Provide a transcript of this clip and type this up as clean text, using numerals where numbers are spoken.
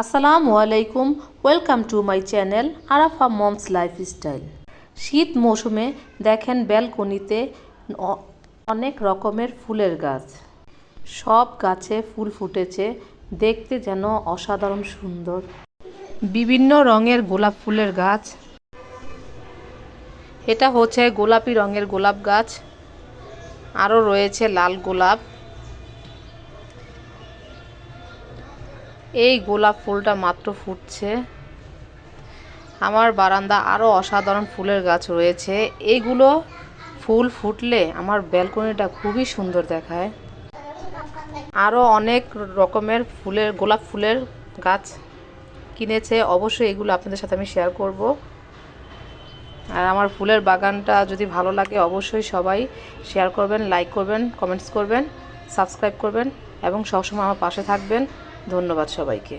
আসসালামু আলাইকুম, welcome to my channel Arafah moms lifestyle. শীত মৌসুমে দেখেন ব্যালকনিতে অনেক রকমের ফুলের গাছ, সব গাছে ফুল ফুটেছে, দেখতে যেন অসাধারণ সুন্দর। বিভিন্ন রঙের গোলাপ ফুলের গাছ, এটা হচ্ছে গোলাপি রঙের গোলাপ গাছ, আরও রয়েছে লাল গোলাপ। এই গোলাপ ফুলটা মাত্র ফুটছে। আমার বারান্দা আরও অসাধারণ ফুলের গাছ রয়েছে। এইগুলো ফুল ফুটলে আমার ব্যালকনিটা খুবই সুন্দর দেখায়। আরও অনেক রকমের গোলাপ ফুলের গাছ কিনেছে, অবশ্যই এগুলো আপনাদের সাথে আমি শেয়ার করব। আর আমার ফুলের বাগানটা যদি ভালো লাগে অবশ্যই সবাই শেয়ার করবেন, লাইক করবেন, কমেন্টস করবেন, সাবস্ক্রাইব করবেন এবং সবসময় আমার পাশে থাকবেন। ধন্যবাদ সবাইকে।